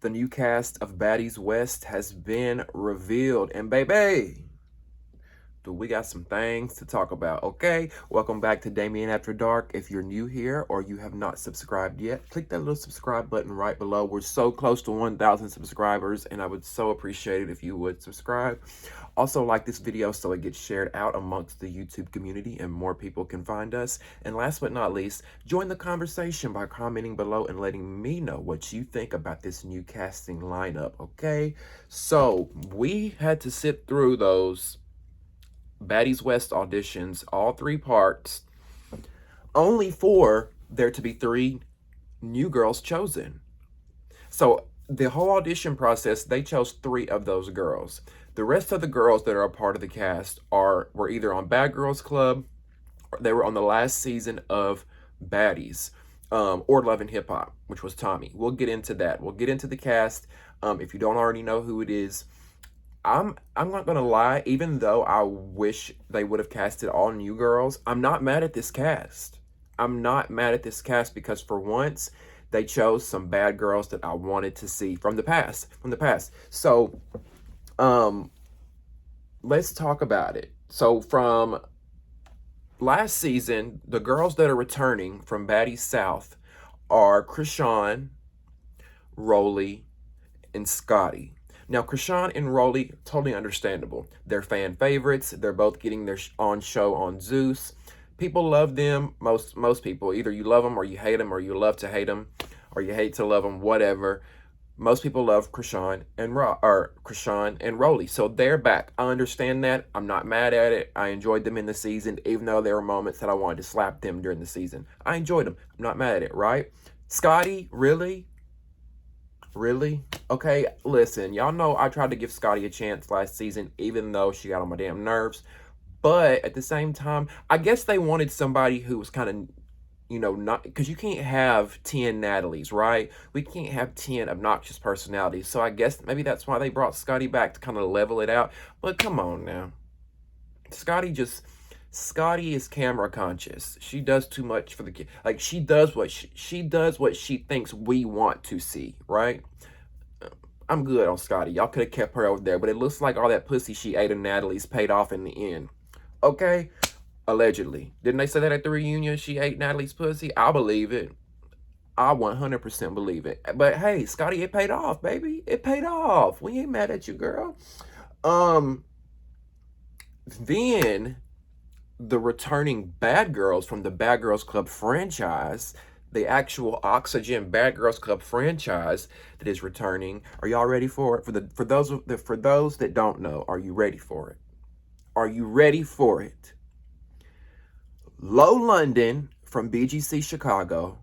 The new cast of Baddies West has been revealed. And baby, do we got some things to talk about, okay? Welcome back to Damien After Dark. If you're new here or you have not subscribed yet, click that little subscribe button right below. We're so close to 1,000 subscribers, and I would so appreciate it if you would subscribe. Also, like this video so it gets shared out amongst the YouTube community and more people can find us. And last but not least, join the conversation by commenting below and letting me know what you think about this new casting lineup, okay? So, we had to sit through those Baddies West auditions, all 3 parts, only for there to be 3 new girls chosen. So the whole audition process, they chose 3 of those girls. The rest of the girls that are a part of the cast were either on Bad Girls Club, or they were on the last season of Baddies, or Love and Hip Hop, which was Tommy. We'll get into that. We'll get into the cast. If you don't already know who it is, I'm not gonna lie, even though I wish they would have casted all new girls, I'm not mad at this cast. I'm not mad at this cast because for once they chose some bad girls that I wanted to see from the past. So let's talk about it. So from last season, the girls that are returning from Baddies South are Krishan, Rolly, and Scotty. Now, Krishan and Rolly, totally understandable. They're fan favorites. They're both getting their own show on Zeus. People love them. Most people, either you love them or you hate them, or you love to hate them, or you hate to love them, whatever. Most people love Krishan and Rolly, so they're back. I understand that. I'm not mad at it. I enjoyed them in the season, even though there were moments that I wanted to slap them during the season. I enjoyed them. I'm not mad at it, right? Scotty, really? Really? Okay, listen, y'all know I tried to give Scotty a chance last season, even though she got on my damn nerves. But at the same time, I guess they wanted somebody who was kind of, not, because you can't have 10 Natalies, right? We can't have 10 obnoxious personalities. So I guess maybe that's why they brought Scotty back to kind of level it out. But come on now. Scotty is camera conscious. She does too much for the kid. Like she does what she thinks we want to see, right? I'm good on Scotty. Y'all could have kept her over there, but it looks like all that pussy she ate of Natalie's paid off in the end. Okay? Allegedly. Didn't they say that at the reunion? She ate Natalie's pussy? I believe it. I 100% believe it. But hey, Scotty, it paid off, baby. It paid off. We ain't mad at you, girl. Then the returning bad girls from the Bad Girls Club franchise, the actual Oxygen Bad Girls Club franchise that is returning. Are y'all ready for it? For those that don't know, are you ready for it? Are you ready for it? Low London from BGC Chicago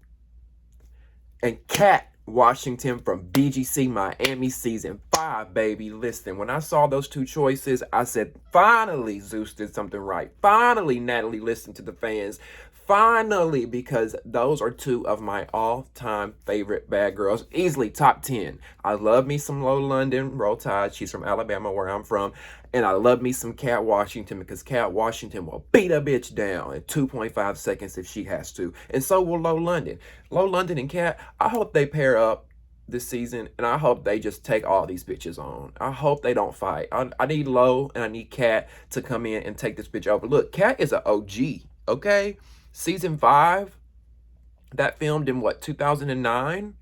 and Kat Washington from BGC Miami season 5, baby. Listen, when I saw those 2 choices, I said, finally, Zeus did something right. Finally, Natalie listened to the fans. Finally, because those are 2 of my all-time favorite bad girls. Easily top 10. I love me some Low London, Roll Tide. She's from Alabama, where I'm from. And I love me some Kat Washington because Kat Washington will beat a bitch down in 2.5 seconds if she has to. And so will Low London. Low London and Kat, I hope they pair up this season, and I hope they just take all these bitches on. I hope they don't fight. I need Low and I need Kat to come in and take this bitch over. Look, Kat is an OG, okay? Season 5, that filmed in what, 2009?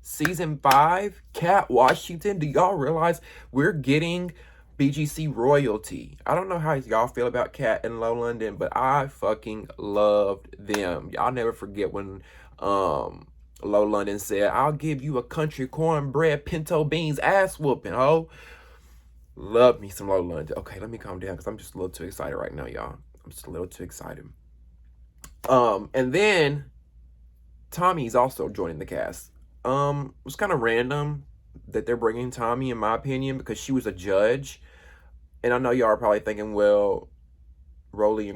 Season 5, Kat Washington. Do y'all realize we're getting BGC royalty? I don't know how y'all feel about Kat and Low London, but I fucking loved them. Y'all never forget when Low London said, "I'll give you a country cornbread pinto beans ass whooping, ho." Love me some Low London. Okay, let me calm down because I'm just a little too excited right now, y'all. I'm just a little too excited. And then Tommy's also joining the cast. It was kind of random that they're bringing Tommy, in my opinion, because she was a judge. And I know y'all are probably thinking, well, Rolly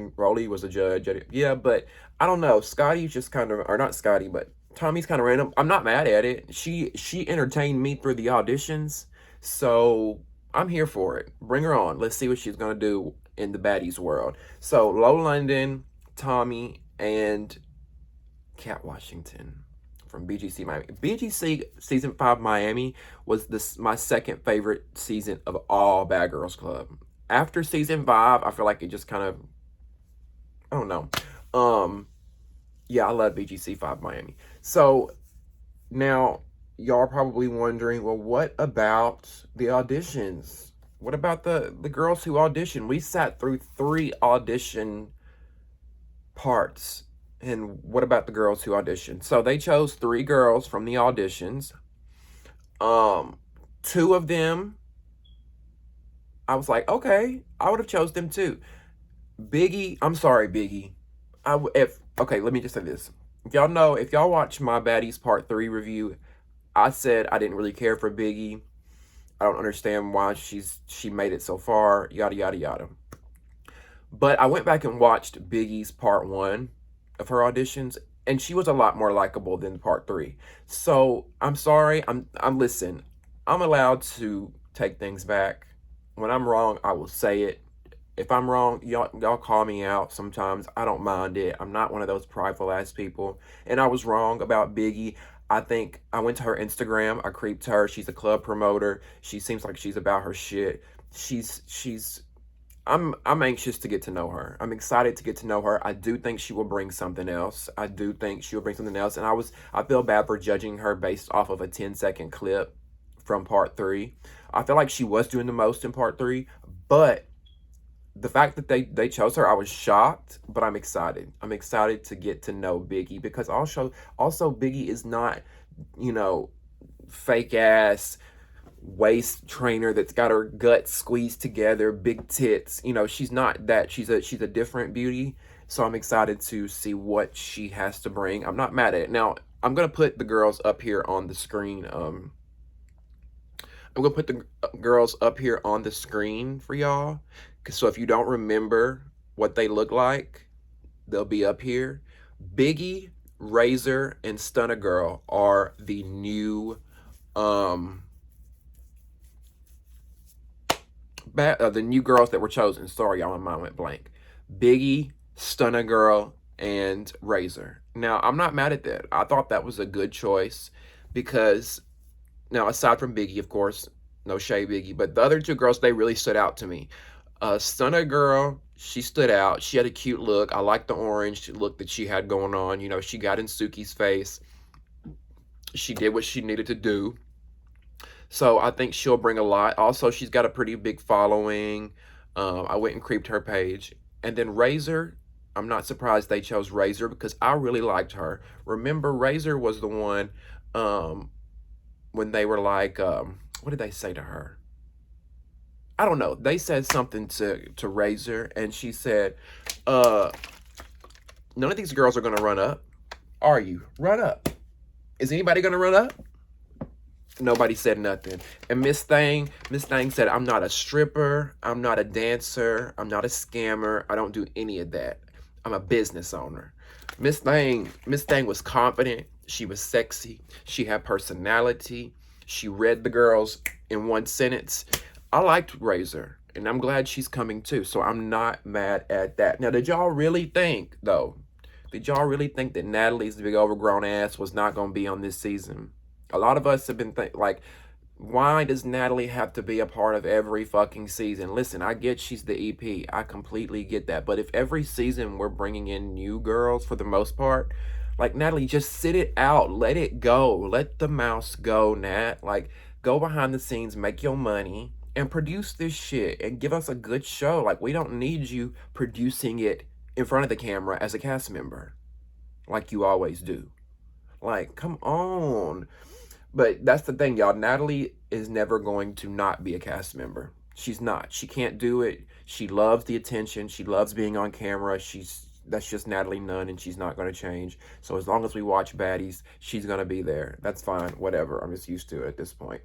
was a judge. Yeah, but I don't know. Scotty's just kind of, or not Scotty, but Tommy's kind of random. I'm not mad at it. She entertained me through the auditions, so I'm here for it. Bring her on. Let's see what she's gonna do in the Baddies world. So Low London, Tommy, and Kat Washington from BGC Miami. BGC season 5 Miami was my second favorite season of all Bad Girls Club. After season 5, I feel like it just kind of, I don't know. Yeah, I love BGC 5 Miami. So now y'all are probably wondering, well, what about the auditions? What about the girls who auditioned? We sat through 3 audition parts. And what about the girls who auditioned? So they chose 3 girls from the auditions. 2 of them, I was like, okay, I would have chose them too. Biggie, I'm sorry, Biggie. Okay, let me just say this. Y'all know, if y'all watch my Baddies Part 3 review, I said I didn't really care for Biggie. I don't understand why she made it so far, yada, yada, yada. But I went back and watched Biggie's Part 1 of her auditions, and she was a lot more likable than Part 3. So, I'm sorry, listen, I'm allowed to take things back. When I'm wrong, I will say it. If I'm wrong, y'all call me out sometimes. I don't mind it. I'm not one of those prideful ass people. And I was wrong about Biggie. I think I went to her Instagram. I creeped her. She's a club promoter. She seems like she's about her shit. I'm anxious to get to know her. I'm excited to get to know her. I do think she will bring something else. And I feel bad for judging her based off of a 10-second clip from Part 3. I feel like she was doing the most in Part 3, but the fact that they chose her, I was shocked, but I'm excited. I'm excited to get to know Biggie, because also Biggie is not, fake ass waist trainer that's got her guts squeezed together, big tits. She's not that. She's a different beauty. So I'm excited to see what she has to bring. I'm not mad at it. Now, I'm gonna put the girls up here on the screen. I'm gonna put the girls up here on the screen for y'all. So if you don't remember what they look like, they'll be up here. Biggie, Razor, and Stunna Girl are the new the new girls that were chosen. Sorry, y'all, my mind went blank. Biggie, Stunna Girl, and Razor. Now, I'm not mad at that. I thought that was a good choice because, now, aside from Biggie, of course, no shade Biggie, but the other 2 girls, they really stood out to me. Stunna Girl, she stood out. She had a cute look. I liked the orange look that she had going on. She got in Suki's face. She did what she needed to do. So I think she'll bring a lot. Also, she's got a pretty big following. I went and creeped her page. And then Razor, I'm not surprised they chose Razor because I really liked her. Remember, Razor was the one when they were like, what did they say to her? I don't know. They said something to Razor, and she said, none of these girls are going to run up. Are you? Run up. Is anybody going to run up? Nobody said nothing. And Miss Thang said, I'm not a stripper. I'm not a dancer. I'm not a scammer. I don't do any of that. I'm a business owner. Miss Thang was confident. She was sexy. She had personality. She read the girls in one sentence. I liked Razor, and I'm glad she's coming too. So I'm not mad at that. Now, did y'all really think, though? Did y'all really think that Natalie's big overgrown ass was not going to be on this season? A lot of us have been like, why does Natalie have to be a part of every fucking season? Listen, I get she's the EP. I completely get that. But if every season we're bringing in new girls for the most part, like, Natalie, just sit it out. Let it go. Let the mouse go, Nat. Like, go behind the scenes, make your money, and produce this shit and give us a good show. Like, we don't need you producing it in front of the camera as a cast member like you always do. Like, come on. But that's the thing, y'all. Natalie is never going to not be a cast member. She's not. She can't do it. She loves the attention. She loves being on camera. That's just Natalie Nunn, and she's not going to change. So as long as we watch Baddies, she's going to be there. That's fine. Whatever. I'm just used to it at this point.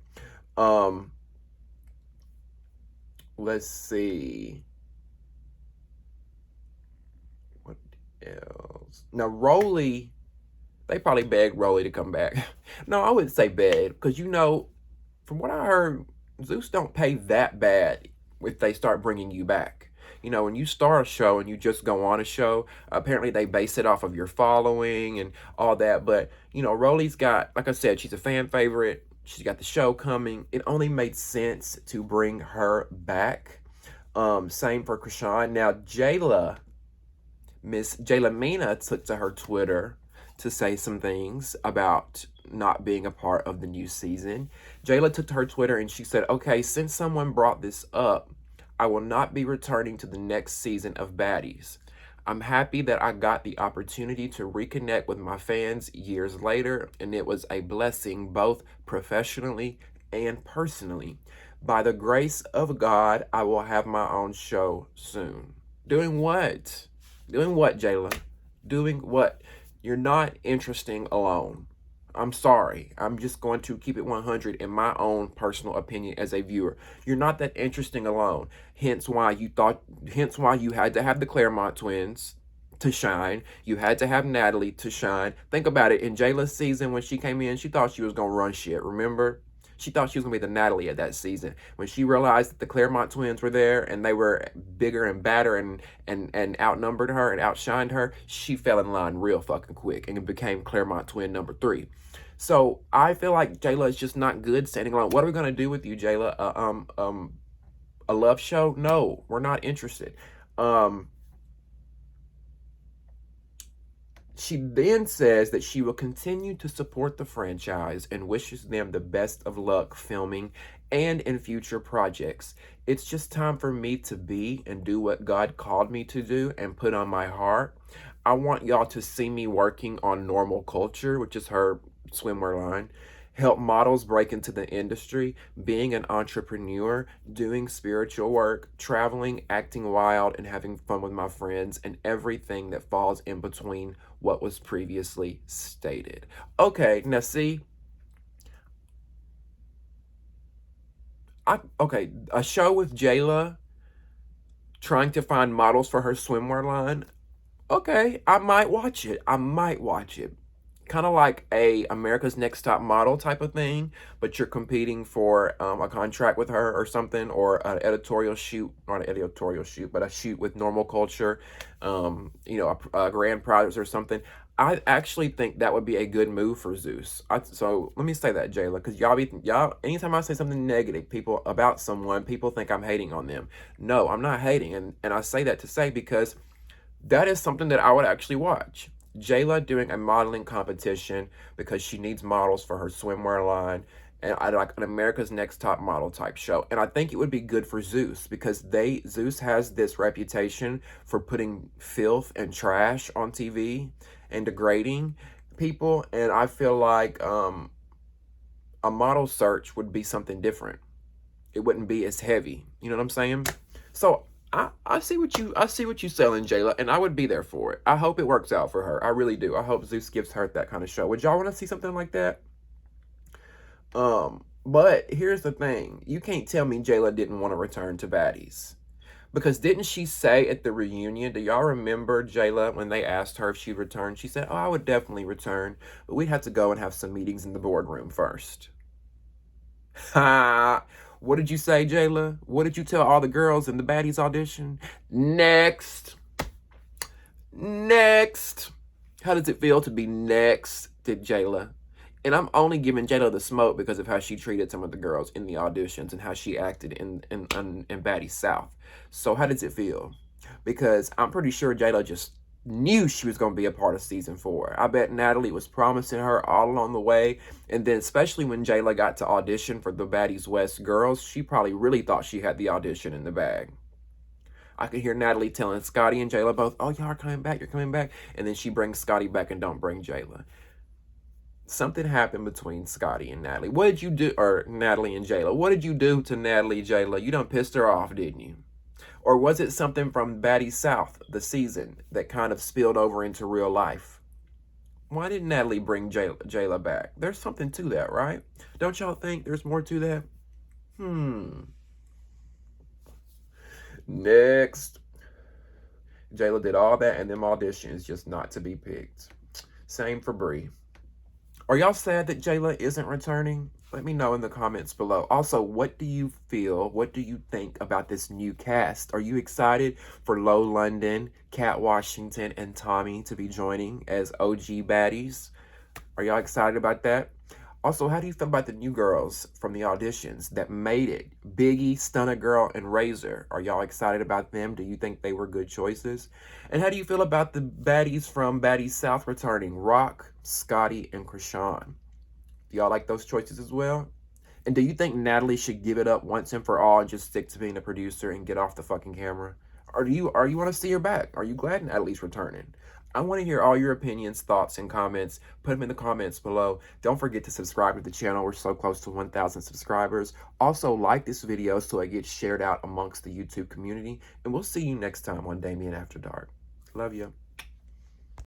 Let's see. What else? Now, Rolly, they probably begged Rolly to come back. No, I wouldn't say beg, because from what I heard, Zeus don't pay that bad if they start bringing you back. when you start a show and you just go on a show, apparently they base it off of your following and all that. But, Rolly's got, like I said, she's a fan favorite. She's got the show coming. It only made sense to bring her back. Same for Krishan. Now, Miss Jayla Mina took to her Twitter to say some things about not being a part of the new season. Jayla took to her Twitter and she said, okay, since someone brought this up, I will not be returning to the next season of Baddies. I'm happy that I got the opportunity to reconnect with my fans years later, and it was a blessing both professionally and personally. By the grace of God, I will have my own show soon. Doing what? Doing what, Jayla? Doing what? You're not interesting alone. I'm sorry. I'm just going to keep it 100 in my own personal opinion as a viewer. You're not that interesting alone. Hence why you had to have the Claremont twins to shine. You had to have Natalie to shine. Think about it. In Jayla's season, when she came in, she thought she was going to run shit. Remember? She thought she was going to be the Natalie of that season. When she realized that the Claremont twins were there and they were bigger and badder and outnumbered her and outshined her, she fell in line real fucking quick and became Claremont twin number 3. So I feel like Jayla is just not good standing alone. What are we going to do with you, Jayla? A love show? No, we're not interested. She then says that she will continue to support the franchise and wishes them the best of luck filming and in future projects. It's just time for me to be and do what God called me to do and put on my heart. I want y'all to see me working on Normal Culture, which is her swimwear line, help models break into the industry, being an entrepreneur, doing spiritual work, traveling, acting wild, and having fun with my friends, and everything that falls in between what was previously stated. Okay, now see, a show with Jayla trying to find models for her swimwear line. Okay, I might watch it. Kind of like a America's Next Top Model type of thing, but you're competing for a contract with her or something, or an editorial shoot, not an editorial shoot, but a shoot with Normal Culture, a grand prize or something. I actually think that would be a good move for Zeus. So let me say that, Jayla, because y'all, anytime I say something negative about someone, people think I'm hating on them. No, I'm not hating, and I say that to say because that is something that I would actually watch. Jayla doing a modeling competition because she needs models for her swimwear line, and I like an America's Next Top Model type show. And I think it would be good for Zeus because Zeus has this reputation for putting filth and trash on TV and degrading people, and I feel like a model search would be something different. It wouldn't be as heavy. You know what I'm saying? So I see what you selling, Jayla, and I would be there for it. I hope it works out for her. I really do. I hope Zeus gives her that kind of show. Would y'all want to see something like that? But here's the thing. You can't tell me Jayla didn't want to return to Baddies. Because didn't she say at the reunion, do y'all remember Jayla when they asked her if she'd return? She said, oh, I would definitely return, but we'd have to go and have some meetings in the boardroom first. Ha! What did you say, Jayla? What did you tell all the girls in the Baddies audition? Next. How does it feel to be next to Jayla? And I'm only giving Jayla the smoke because of how she treated some of the girls in the auditions and how she acted in Baddies South. So how does it feel? Because I'm pretty sure Jayla just knew she was going to be a part of season 4. I bet Natalie was promising her all along the way. And then especially when Jayla got to audition for the Baddies West girls, she probably really thought she had the audition in the bag. I could hear Natalie telling Scotty and Jayla both, oh, y'all are coming back, you're coming back. And then she brings Scotty back and don't bring Jayla. Something happened between Scotty and Natalie. What did you do, or Natalie and Jayla? What did you do to Natalie, Jayla? You done pissed her off, didn't you? Or was it something from Baddies South, the season, that kind of spilled over into real life? Why didn't Natalie bring Jayla back? There's something to that, right? Don't y'all think there's more to that? Next. Jayla did all that and them auditions just not to be picked. Same for Bree. Are y'all sad that Jayla isn't returning? Let me know in the comments below. Also, what do you feel? What do you think about this new cast? Are you excited for Low London, Kat Washington, and Tommy to be joining as OG baddies? Are y'all excited about that? Also, how do you feel about the new girls from the auditions that made it? Biggie, Stunna Girl, and Razor. Are y'all excited about them? Do you think they were good choices? And how do you feel about the baddies from Baddies South returning? Rock, Scotty, and Krishan. Do y'all like those choices as well? And do you think Natalie should give it up once and for all and just stick to being a producer and get off the fucking camera? Or do you want to see her back? Are you glad Natalie's returning? I want to hear all your opinions, thoughts, and comments. Put them in the comments below. Don't forget to subscribe to the channel. We're so close to 1,000 subscribers. Also, like this video so it gets shared out amongst the YouTube community. And we'll see you next time on Damien After Dark. Love you.